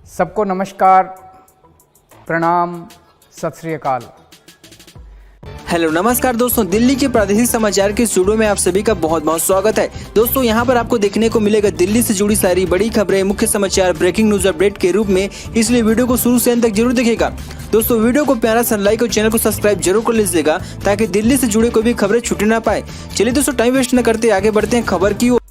सबको नमस्कार, प्रणाम, सत श्री अकाल। हेलो नमस्कार दोस्तों, दिल्ली के प्रादेशिक समाचार के स्टूडियो में आप सभी का बहुत बहुत स्वागत है। दोस्तों यहाँ पर आपको देखने को मिलेगा दिल्ली से जुड़ी सारी बड़ी खबरें, मुख्य समाचार, ब्रेकिंग न्यूज अपडेट के रूप में, इसलिए वीडियो को शुरू से अंत तक जरूर देखिएगा। दोस्तों वीडियो को प्यारा सा लाइक और चैनल को सब्सक्राइब जरूर कर लीजिएगा ताकि दिल्ली से जुड़े कोई भी खबरें छूटे ना पाए। चलिए दोस्तों टाइम वेस्ट न करते आगे बढ़ते हैं खबर की ओर।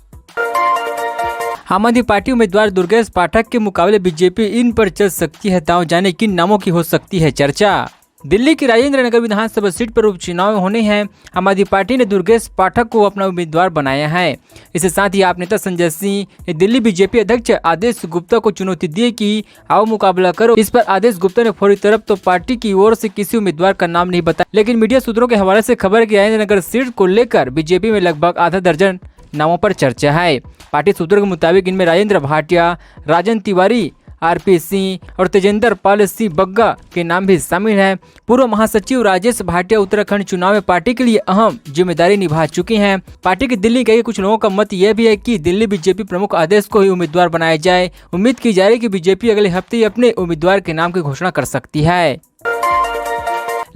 आम आदमी पार्टी उम्मीदवार दुर्गेश पाठक के मुकाबले बीजेपी इन पर चल सकती है दांव, जाने किन नामों की हो सकती है चर्चा। दिल्ली की राजेंद्र नगर विधानसभा सीट पर उपचुनाव होने हैं। आम आदमी पार्टी ने दुर्गेश पाठक को अपना उम्मीदवार बनाया है। इसके साथ ही आप नेता संजय सिंह ने दिल्ली बीजेपी अध्यक्ष आदेश गुप्ता को चुनौती दी कि आओ मुकाबला करो। इस पर आदेश गुप्ता ने फौरी तरफ तो पार्टी की ओर से किसी उम्मीदवार का नाम नहीं बताया, लेकिन मीडिया सूत्रों के हवाले से खबर है कि राजेंद्र नगर सीट को लेकर बीजेपी में लगभग आधा दर्जन नामों पर चर्चा है। पार्टी सूत्रों के मुताबिक इनमें राजेंद्र भाटिया, राजन तिवारी, आरपी सिंह और तेजेंद्र पाल सिंह बग्गा के नाम भी शामिल हैं। पूर्व महासचिव राजेश भाटिया उत्तराखंड चुनाव में पार्टी के लिए अहम जिम्मेदारी निभा चुके हैं। पार्टी की दिल्ली के कुछ लोगों का मत यह भी है कि दिल्ली बीजेपी प्रमुख आदेश को ही उम्मीदवार बनाया जाए। उम्मीद की जा रही है कि बीजेपी अगले हफ्ते ही अपने उम्मीदवार के नाम की घोषणा कर सकती है।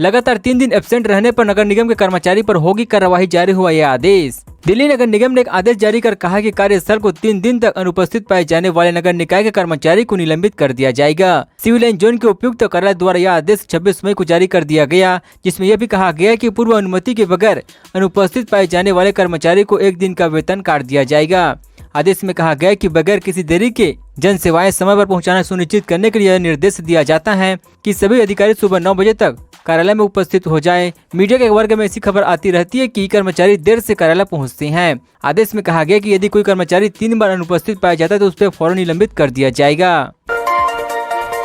लगातार 3 दिन एब्सेंट रहने पर नगर निगम के कर्मचारी पर होगी कार्रवाई, जारी हुआ यह आदेश। दिल्ली नगर निगम ने एक आदेश जारी कर कहा कि कार्यस्थल को 3 दिन तक अनुपस्थित पाए जाने वाले नगर निकाय के कर्मचारी को निलंबित कर दिया जाएगा। सिविल लाइन जोन के उपयुक्त कार्यालय द्वारा यह आदेश 26 मई को जारी कर दिया गया, जिसमें यह भी कहा गया कि पूर्व अनुमति के बगैर अनुपस्थित पाए जाने वाले कर्मचारी को 1 दिन का वेतन काट दिया जाएगा। आदेश में कहा गया कि बगैर किसी देरी के जन सेवाएं समय पर पहुंचाना सुनिश्चित करने के लिए यह निर्देश दिया जाता है कि सभी अधिकारी सुबह 9 बजे तक कार्यालय में उपस्थित हो जाएं। मीडिया के वर्ग में ऐसी खबर आती रहती है कि कर्मचारी देर से कार्यालय पहुंचते हैं। आदेश में कहा गया कि यदि कोई कर्मचारी 3 बार अनुपस्थित पाया जाता है तो उस पर फौरन निलंबित कर दिया जाएगा।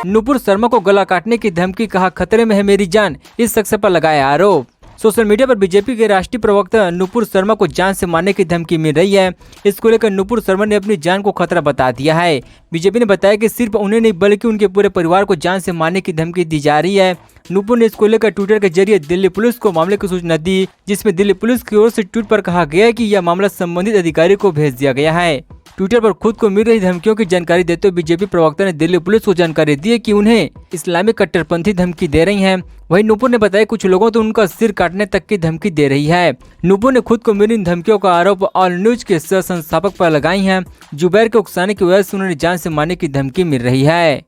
नुपुर शर्मा को गला काटने की धमकी, कहा खतरे में है मेरी जान, इस शख्स पर लगाया आरोप। सोशल मीडिया पर बीजेपी के राष्ट्रीय प्रवक्ता नुपुर शर्मा को जान से मारने की धमकी मिल रही है। इसको लेकर नुपुर शर्मा ने अपनी जान को खतरा बता दिया है। बीजेपी ने बताया कि सिर्फ उन्हें नहीं बल्कि उनके पूरे परिवार को जान से मारने की धमकी दी जा रही है। नुपुर ने इसको लेकर ट्विटर के जरिए दिल्ली पुलिस को मामले की सूचना दी, जिसमें दिल्ली पुलिस की ओर से ट्वीट पर कहा गया है कि यह मामला संबंधित अधिकारी को भेज दिया गया है। ट्विटर पर खुद को मिल रही धमकियों की जानकारी देते हुए बीजेपी प्रवक्ता ने दिल्ली पुलिस को जानकारी दी है कि उन्हें इस्लामिक कट्टरपंथी धमकी दे रही हैं। वहीं नुपुर ने बताया कुछ लोगों तो उनका सिर काटने तक की धमकी दे रही है। नुपुर ने खुद को मिली इन धमकियों का आरोप ऑल न्यूज के सह संस्थापक पर लगाई हैं। जुबैर के उकसाने की वजह से उन्हें जान से मारने की धमकी मिल रही है।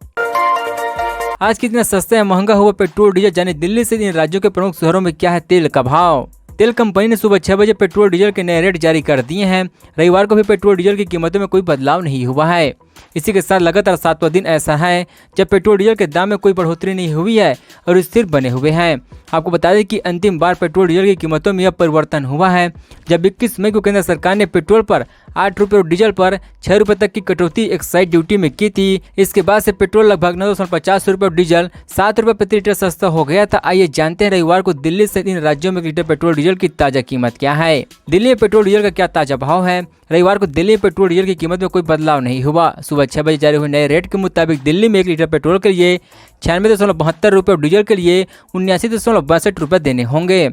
आज कितना सस्ता है महंगा हुआ पेट्रोल डीजल, जाने दिल्ली से इन राज्यों के प्रमुख शहरों में क्या है तेल का भाव। तेल कंपनी ने सुबह 6 बजे पेट्रोल डीजल के नए रेट जारी कर दिए हैं। रविवार को भी पेट्रोल डीजल की कीमतों में कोई बदलाव नहीं हुआ है। इसी के साथ लगातार 7वां दिन ऐसा है जब पेट्रोल डीजल के दाम में कोई बढ़ोतरी नहीं हुई है और स्थिर बने हुए हैं। आपको बता दें कि अंतिम बार पेट्रोल डीजल की कीमतों में यह परिवर्तन हुआ है जब 21 मई को केंद्र सरकार ने पेट्रोल पर 8 रुपये और डीजल पर 6 रुपये तक की कटौती एक्साइज ड्यूटी में की थी। इसके बाद से पेट्रोल लगभग 950 रुपये और डीजल 7 रुपये प्रति लीटर सस्ता हो गया था। आइए जानते हैं रविवार को दिल्ली से इन राज्यों में 1 लीटर पेट्रोल डीजल की ताजा कीमत क्या है। दिल्ली में पेट्रोल डीजल का क्या ताजा भाव है। रविवार को दिल्ली में पेट्रोल डीजल की कीमत में कोई बदलाव नहीं हुआ। सुबह 6 बजे जारी हुए नए रेट के मुताबिक दिल्ली में 1 लीटर पेट्रोल के लिए 96.72 रुपये और डीजल के लिए 79.62 रुपये देने होंगे।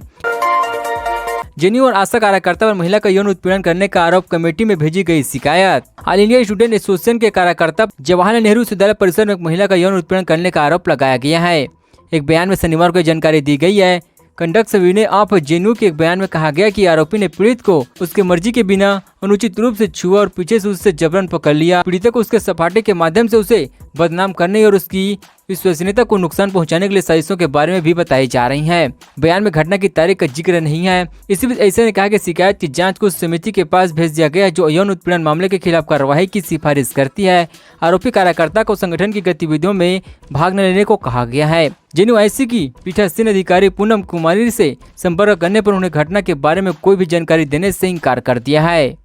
जेएनयू और आशा कार्यकर्ता पर महिला का यौन उत्पीड़न करने का आरोप, कमेटी में भेजी गई शिकायत। ऑल इंडिया स्टूडेंट एसोसिएशन के कार्यकर्ता जवाहरलाल नेहरू विश्वविद्यालय परिसर में एक महिला का यौन उत्पीड़न करने का आरोप लगाया गया है। एक बयान में शनिवार को जानकारी दी गई है। कंडक्ट विनय ऑफ जेएनयू के एक बयान में कहा गया कि आरोपी ने पीड़ित को उसके मर्जी के बिना अनुचित रूप से छुआ और पीछे से उससे जबरन पकड़ लिया। पीड़िता को उसके सपाटे के माध्यम से उसे बदनाम करने और उसकी विश्वसनीयता को नुकसान पहुंचाने के लिए साजिशों के बारे में भी बताई जा रही हैं। बयान में घटना की तारीख का जिक्र नहीं है। इसी बीच ऐसे ने कहा कि शिकायत की जांच को उस समिति के पास भेज दिया गया जो यौन उत्पीड़न मामले के खिलाफ कार्रवाई की सिफारिश करती है। आरोपी कार्यकर्ता को संगठन की गतिविधियों में भाग न लेने को कहा गया है। जेएनयू आईसी की पीठासीन अधिकारी पूनम कुमारी से संपर्क करने पर उन्हें घटना के बारे में कोई भी जानकारी देने से इनकार कर दिया है।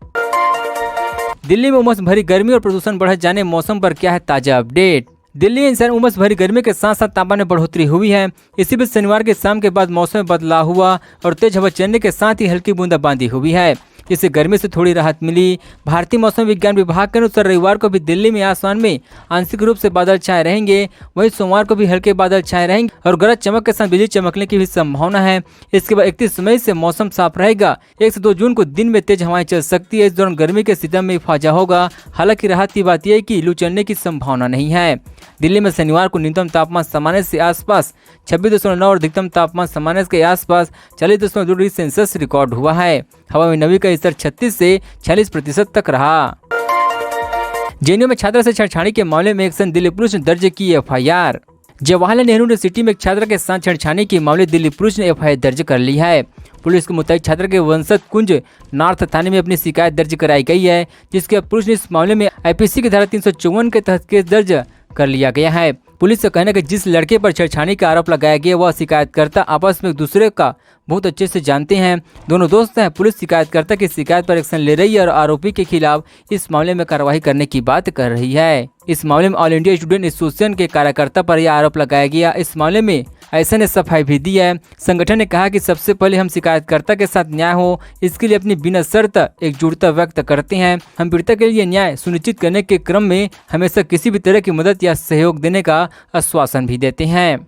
दिल्ली में उमस भरी गर्मी और प्रदूषण बढ़ जाने, मौसम पर क्या है ताजा अपडेट। दिल्ली में इंसान उमस भरी गर्मी के साथ साथ तापमान में बढ़ोतरी हुई है। इसी बीच शनिवार की शाम के बाद मौसम में बदलाव हुआ और तेज हवा चलने के साथ ही हल्की बूंदाबांदी हुई है, जिससे गर्मी से थोड़ी राहत मिली। भारतीय मौसम विज्ञान विभाग के अनुसार रविवार को भी दिल्ली में आसमान में आंशिक रूप से बादल छाए रहेंगे। वहीं सोमवार को भी हल्के बादल छाए रहेंगे और गरज चमक के साथ बिजली चमकने की भी संभावना है। इसके बाद 31 मई से मौसम साफ रहेगा। 1 से 2 जून को दिन में तेज हवाएं चल सकती है। इस दौरान गर्मी के सितम में इफाजा होगा। हालांकि राहत की बात यह है कि लू चलने की संभावना नहीं है। दिल्ली में शनिवार को न्यूनतम तापमान सामान्य से आसपास 26.9 और अधिकतम तापमान सामान्य के आसपास 40.2 डिग्री सेल्सियस रिकॉर्ड हुआ है। हवा में नमी का स्तर 36 से 46% तक रहा। जेएनयू में छात्रा से छेड़छाड़ी के मामले में एक्शन, दिल्ली पुलिस ने दर्ज की एफआईआर। जवाहरलाल नेहरू यूनिवर्सिटी में एक छात्रा के साथ छेड़छाड़ी के मामले दिल्ली पुलिस ने एफआईआर दर्ज कर ली है। पुलिस के मुताबिक छात्रा के वंशज कुंज नॉर्थ थाने में अपनी शिकायत दर्ज कराई गई है, जिसके बाद पुलिस ने इस मामले में आईपीसी की धारा 354 के तहत केस दर्ज कर लिया गया है। पुलिस का कहना है कि जिस लड़के पर छेड़छाड़ी का आरोप लगाया गया वह शिकायतकर्ता आपस में एक दूसरे का बहुत अच्छे से जानते हैं, दोनों दोस्त हैं। पुलिस शिकायतकर्ता की शिकायत पर एक्शन ले रही है और आरोपी के खिलाफ इस मामले में कार्रवाई करने की बात कर रही है। इस मामले में ऑल इंडिया स्टूडेंट एसोसिएशन के कार्यकर्ता पर यह आरोप लगाया गया। इस मामले में ऐसा ने सफाई भी दी है। संगठन ने कहा कि सबसे पहले हम शिकायतकर्ता के साथ न्याय हो, इसके लिए अपनी बिना शर्त एकजुटता व्यक्त करते हैं। हम पीड़िता के लिए न्याय सुनिश्चित करने के क्रम में हमेशा किसी भी तरह की मदद या सहयोग देने का आश्वासन भी देते हैं।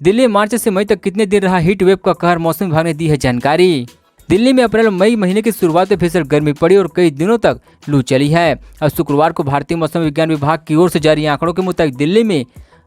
दिल्ली मार्च से मई तक कितने दिन रहा हीट वेव का कहर, मौसम विभाग ने दी है जानकारी। दिल्ली में अप्रैल मई महीने की शुरुआत में भीषण गर्मी पड़ी और कई दिनों तक लू चली है। अब शुक्रवार को भारतीय मौसम विज्ञान विभाग की ओर से जारी आंकड़ों के मुताबिक दिल्ली में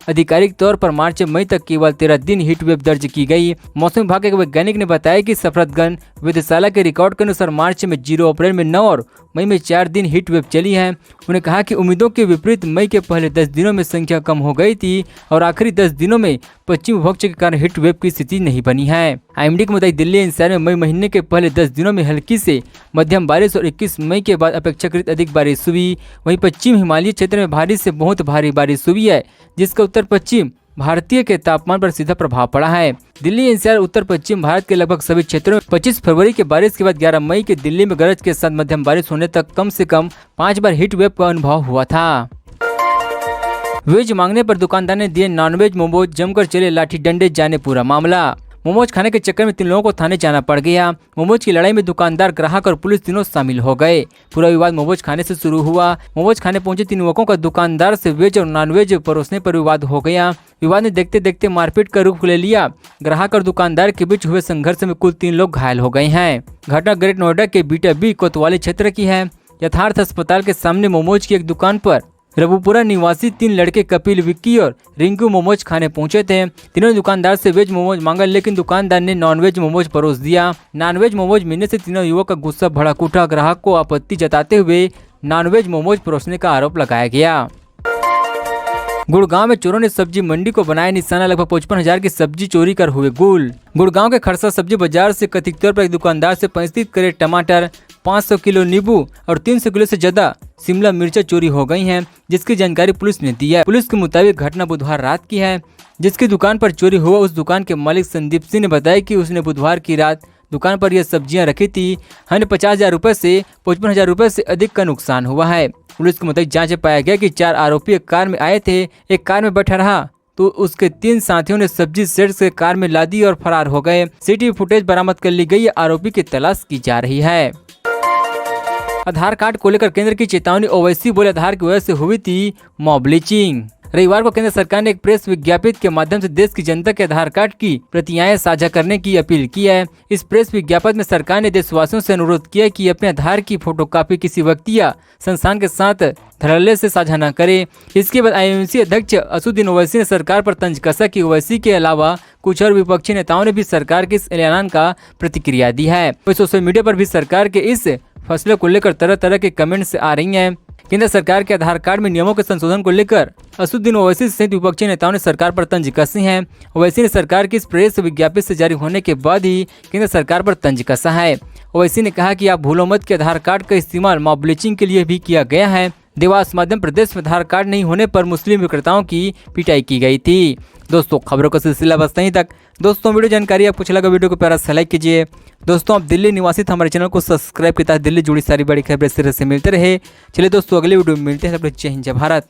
आधिकारिक तौर पर मार्च से मई तक केवल 13 दिन हीट वेव दर्ज की गई। मौसम विभाग के वैज्ञानिक ने बताया कि सफरतगंज वेधशाला के रिकॉर्ड के अनुसार मार्च में 0, अप्रैल में 9 और मई में 4 दिन हीट वेव चली है। उन्होंने कहा कि उम्मीदों के विपरीत मई के पहले 10 दिनों में संख्या कम हो गई थी और आखिरी 10 दिनों में पश्चिम विपक्ष के कारण हीट वेव की स्थिति नहीं बनी है। आईएमडी के मुताबिक दिल्ली एनसीआर में मई महीने के पहले 10 दिनों में हल्की से मध्यम बारिश और 21 मई के बाद अपेक्षाकृत अधिक बारिश हुई। वहीं पश्चिम हिमालयी क्षेत्र में भारी से बहुत भारी बारिश हुई है, जिसका उत्तर पश्चिम भारतीय के तापमान पर सीधा प्रभाव पड़ा है। दिल्ली एनसीआर उत्तर पश्चिम भारत के लगभग सभी क्षेत्रों में 25 फरवरी के बारिश के बाद 11 मई के दिल्ली में गरज के साथ मध्यम बारिश होने तक कम से कम 5 बार हीट वेव का अनुभव हुआ था। वेज मांगने पर दुकानदार ने दिए नॉनवेज मोमोज, जमकर चले लाठी डंडे, जाने पूरा मामला। मोमोज खाने के चक्कर में 3 लोगों को थाने जाना पड़ गया। मोमोज की लड़ाई में दुकानदार, ग्राहक और पुलिस तीनों शामिल हो गए। पूरा विवाद मोमोज खाने से शुरू हुआ। मोमोज खाने पहुंचे 3 युवकों का दुकानदार से वेज और नॉनवेज परोसने पर विवाद हो गया। विवाद ने देखते देखते मारपीट का रुख ले लिया। ग्राहक और दुकानदार के बीच हुए संघर्ष में कुल 3 लोग घायल हो गए हैं। घटना ग्रेट नोएडा के बीटा बी कोतवाली क्षेत्र की है। यथार्थ अस्पताल के सामने मोमोज की एक दुकान पर रघुपुरा निवासी 3 लड़के कपिल, विक्की और रिंकू मोमोज खाने पहुंचे थे। तीनों दुकानदार से वेज मोमोज मांगा, लेकिन दुकानदार ने नॉनवेज मोमोज परोस दिया। नॉनवेज मोमोज मिलने से तीनों युवक का गुस्सा भड़क उठा। ग्राहक को आपत्ति जताते हुए नॉनवेज मोमोज परोसने का आरोप लगाया गया। गुड़गांव में चोरों ने सब्जी मंडी को बनाया निशाना, लगभग 55,000 की सब्जी चोरी कर हुए गुल। गुड़गांव के खरसा सब्जी बाजार से कथित तौर पर एक दुकानदार से 35 कैरेट टमाटर, 500 किलो नींबू और 300 किलो से ज्यादा शिमला मिर्चा चोरी हो गई हैं, जिसकी जानकारी पुलिस ने दी है। पुलिस के मुताबिक घटना बुधवार रात की है। जिसकी दुकान पर चोरी हुआ उस दुकान के मालिक संदीप सिंह ने बताया कि उसने बुधवार की रात दुकान पर यह सब्जियां रखी थी। हमें 50,000 रुपए से 55,000 रुपए से अधिक का नुकसान हुआ है। पुलिस के मुताबिक जांच में पाया गया कि 4 आरोपी एक कार में आए थे। एक कार में बैठा रहा तो उसके 3 साथियों ने सब्जी सेट से कार में लादी और फरार हो गए। सीसीटीवी फुटेज बरामद कर ली गई। आरोपी की तलाश की जा रही है। आधार कार्ड को लेकर केंद्र की चेतावनी, ओवैसी बोले आधार की वजह से हुई थी मॉब लिंचिंग। रविवार को केंद्र सरकार ने एक प्रेस विज्ञप्ति के माध्यम से देश की जनता के आधार कार्ड की प्रतियां साझा करने की अपील की है। इस प्रेस विज्ञप्ति में सरकार ने देशवासियों से अनुरोध किया कि अपने आधार की फोटोकॉपी किसी व्यक्ति या संस्थान के साथ धड़ल्ले से साझा न करे। इसके बाद आईएमसी अध्यक्ष असुद्दीन ओवैसी ने सरकार पर तंज कसा कि ओवैसी के अलावा कुछ और विपक्षी नेताओं ने भी सरकार के इस ऐलान का प्रतिक्रिया दी है। सोशल मीडिया पर भी सरकार के इस फैसले को लेकर तरह तरह के कमेंट्स आ रही हैं। केंद्र सरकार के आधार कार्ड में नियमों के संशोधन को लेकर असुद्दीन ओवैसी सहित विपक्षी नेताओं ने सरकार पर तंज कसी है। ओवैसी ने सरकार की इस प्रेस विज्ञप्ति से जारी होने के बाद ही केंद्र सरकार पर तंज कसा है। ओवैसी ने कहा कि आप भूलो मत कि आधार कार्ड का इस्तेमाल मॉब लिंचिंग के लिए भी किया गया है। देवास मध्य प्रदेश में आधार कार्ड नहीं होने पर मुस्लिम विक्रेताओं की पिटाई की गई थी। दोस्तों खबरों का सिलसिला बस यहीं तक। दोस्तों वीडियो जानकारी आपको अच्छा लगा, वीडियो को प्यारा सा लाइक कीजिए। दोस्तों आप दिल्ली निवासी हमारे चैनल को सब्सक्राइब किया, दिल्ली जुड़ी सारी बड़ी खबरें सिरे से मिलते रहे। चलिए दोस्तों अगले वीडियो में मिलते हैं। जय हिंद, जय भारत।